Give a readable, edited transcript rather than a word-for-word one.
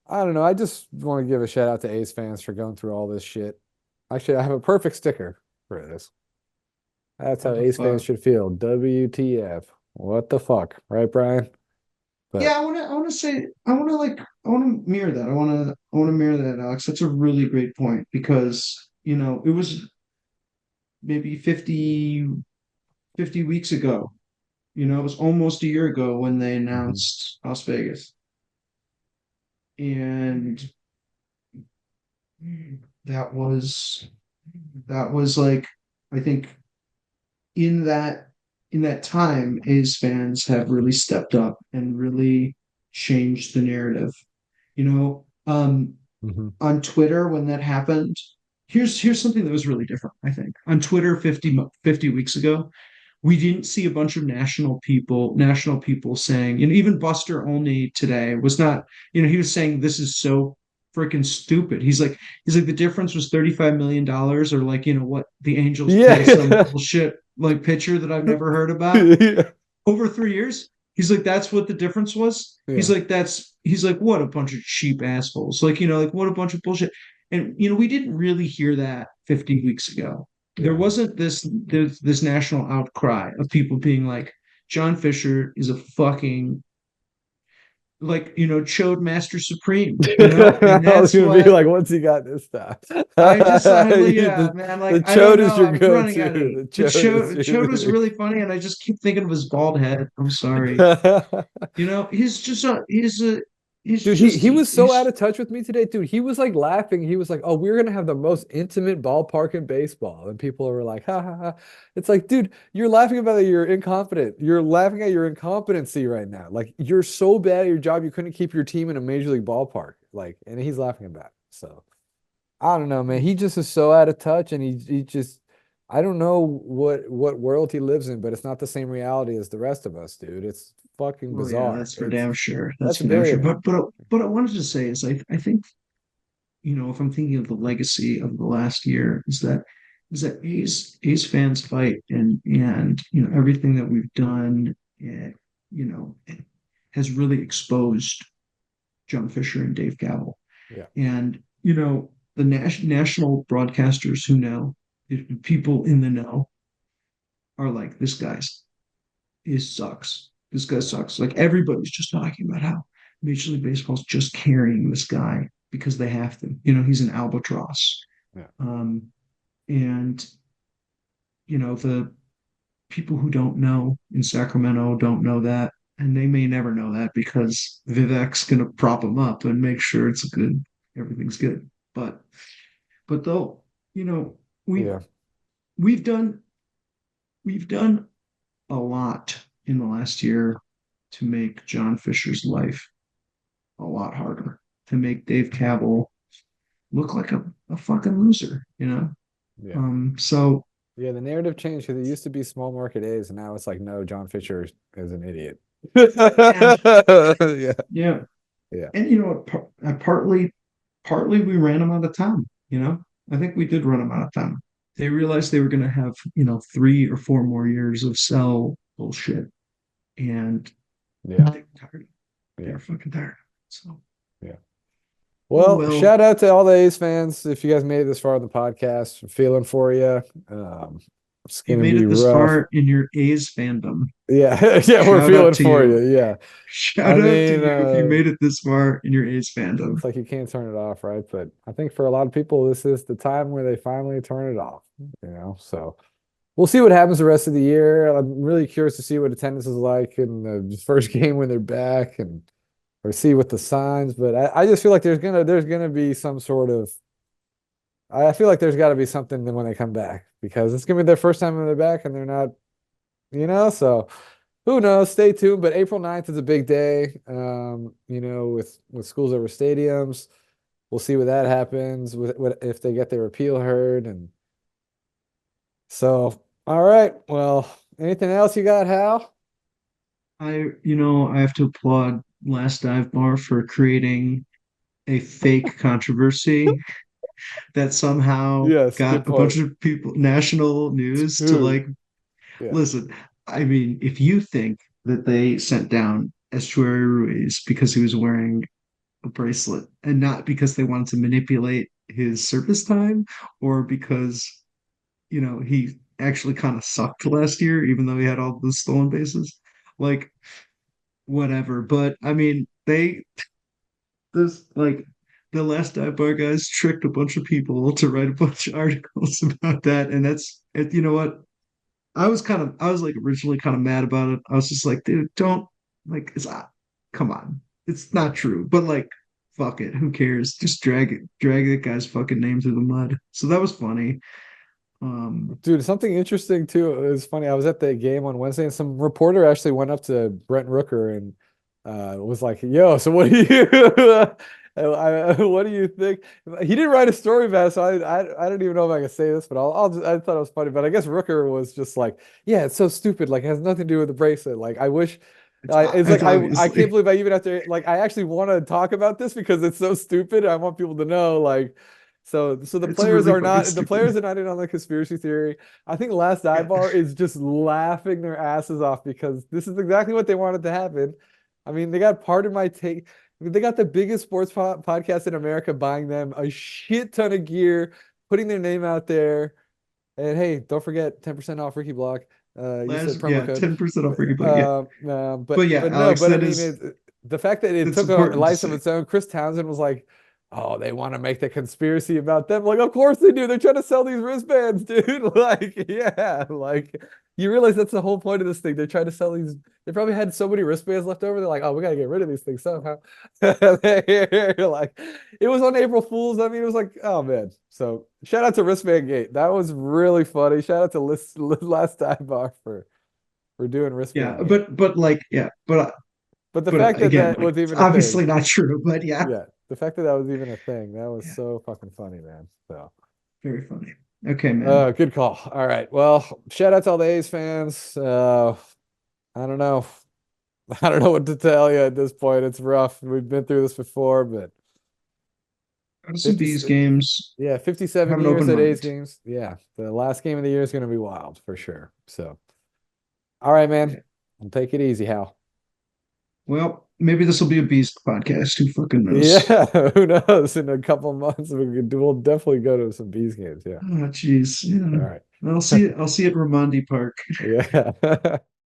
I don't know. I just want to give a shout out to A's fans for going through all this shit. Actually, I have a perfect sticker for this. That's how What the Ace fans fuck? should feel. WTF. What the fuck? Right, Brian? But Yeah, I want to mirror that. I want to mirror that, Alex. That's a really great point because, it was maybe 50 weeks ago. It was almost a year ago when they Mhm. announced Las Vegas. And that was that was like, I think in that in that time, A's fans have really stepped up and really changed the narrative. You know, Mhm. on Twitter when that happened, here's something that was really different, I think. On Twitter 50 weeks ago, we didn't see a bunch of national people saying, even Buster Olney today was not, he was saying this is so freaking stupid. He's like the difference was $35 million, or like, what the Angels pay some Yeah. bullshit like pitcher that I've never heard about Yeah. over 3 years. He's like, that's what the difference was. Yeah. He's like, what a bunch of cheap assholes. Like, like what a bunch of bullshit. And we didn't really hear that 50 weeks ago. There Yeah. wasn't this national outcry of people being like, John Fisher is a fucking like, chode master supreme, and I was that's gonna be what like, what's he got this time? yeah, man, The like I don't chode is know. your I'm running out go-to. of The chode is Chode was your really funny, and I just keep thinking of his bald head. I'm sorry. He's Dude, he just was so out he's of touch with me today, dude. He was like laughing. He was like, "Oh, we're gonna have the most intimate ballpark in baseball," and people were like, "Ha ha ha!" It's like, dude, you're laughing about that. You're incompetent. You're laughing at your incompetency right now. Like, you're so bad at your job, you couldn't keep your team in a major league ballpark. Like, and he's laughing about it. So I don't know, man. He just is so out of touch, and he just I don't know what world he lives in, but it's not the same reality as the rest of us, dude. It's fucking well, yeah, bizarre. that's for It's damn sure. That's that's for damn very sure. annoying. But I wanted to say is I think, if I'm thinking of the legacy of the last year, is that A's fans fight, and everything that we've done, you know has really exposed John Fisher and Dave Gavel. Yeah. And, the national broadcasters who know, people in the know, are like, this guy's is sucks. This guy sucks. Like, everybody's just talking about how Major League Baseball's just carrying this guy because they have to. He's an albatross. Yeah. Um, and, the people who don't know in Sacramento don't know that. And they may never know that because Vivek's going to prop them up and make sure it's good. Everything's good. But though, you know, we've Yeah. we've done we've done a lot in the last year to make John Fisher's life a lot harder, to make Dave Cavill look like a fucking loser. Yeah. So Yeah, the narrative changed because it used to be small market A's, and now it's like, no, John Fisher is an idiot. and Yeah. yeah, Yeah. and partly we ran him out of town. I think we did run him out of town. They realized they were going to have 3 or 4 more years of sell bullshit, and Yeah. they're tired. Yeah. They're fucking tired. So, Yeah. oh Well, well. shout out to all the A's fans. If you guys made it this far in the podcast, I'm feeling for you. It's You gonna made be it this rough. far in your A's fandom. Yeah. Yeah, we're Shout out feeling to for you. you. Yeah. I Shout out to mean, you if you made it this far in your A's fandom. it's like you can't turn it off, right? But I think for a lot of people, this is the time where they finally turn it off. So we'll see what happens the rest of the year. I'm really curious to see what attendance is like in the first game when they're back and or see what the signs. But I just feel like there's gonna be some sort of I feel like there's got to be something when they come back because it's gonna be their first time when they're back and they're not. So who knows? Stay tuned. But April 9th is a big day. With schools over stadiums. We'll see what that happens with what if they get their appeal heard. And so, all right. Well, anything else you got, Hal? I have to applaud Last Dive Bar for creating a fake controversy that somehow Yes, good got a bunch point. of people, national news, to Dude. like, Yeah. listen. I mean, if you think that they sent down Estuary Ruiz because he was wearing a bracelet, and not because they wanted to manipulate his service time or because, he actually kind of sucked last year, even though he had all the stolen bases. Like, whatever. But I mean, this like the last dive bar guys tricked a bunch of people to write a bunch of articles about that, and you know what? I was like originally kind of mad about it. I was just like, dude, don't like it's come on. It's not true. But like fuck it. Who cares? Just drag that guy's fucking name through the mud. So that was funny. Dude, something interesting too. It was funny. I was at the game on Wednesday, and some reporter actually went up to Brent Rooker and was like, "Yo, so what do you, what do you think?" He didn't write a story about it, so I don't even know if I can say this, but I thought it was funny. But I guess Rooker was just like, "Yeah, it's so stupid. Like, it has nothing to do with the bracelet. Like, I wish." It's like it's I can't obviously believe I even have to like I actually want to talk about this because it's so stupid. I want people to know like so it's really fucking the stupid. players are not in on the conspiracy theory. I think Last Yeah. Bar is just laughing their asses off because this is exactly what they wanted to happen. I mean, they got Pardon My Take. I mean, they got the biggest sports podcast in America buying them a shit ton of gear, putting their name out there. And hey, don't forget 10% off Ricky Block. Use the Last, promo yeah, code. 10% off Ricky Blake. Yeah. But yeah, But no, Alex, but I that mean, is the fact that it that's took a important to life of say. its own. Chris Townsend was like, "Oh, they want to make the conspiracy about them." Like, of course they do. They're trying to sell these wristbands, dude. Like, yeah, like you realize that's the whole point of this thing. They're trying to sell these. They probably had so many wristbands left over. They're like, "Oh, we gotta get rid of these things somehow." Like, it was on April Fools. I mean, it was like, oh man. So shout out to Wristband Gate. That was really funny. Shout out to Last Dive Bar for doing Yeah, Wristband Gate. but like yeah, But the fact that again, that like was it's even a thing, obviously not true. But yeah, yeah, the fact that that was even a thing, that was yeah, so fucking funny, man. So, very funny. Okay, man. good call. All right. Well, shout out to all the A's fans. I don't know. I don't know what to tell you at this point. It's rough. We've been through this before, but Go to some 50, bees games. yeah, 57 Have an years open at A's mind. games. Yeah, the last game of the year is going to be wild for sure. So, all right, man. Yeah. I'll take it easy, Hal. Well, maybe this will be a bees podcast. Who fucking knows? Yeah, who knows? In a couple months, we'll definitely go to some bees games. Yeah. Oh, jeez. All Yeah. right. I'll see you at Ramondi Park. Yeah.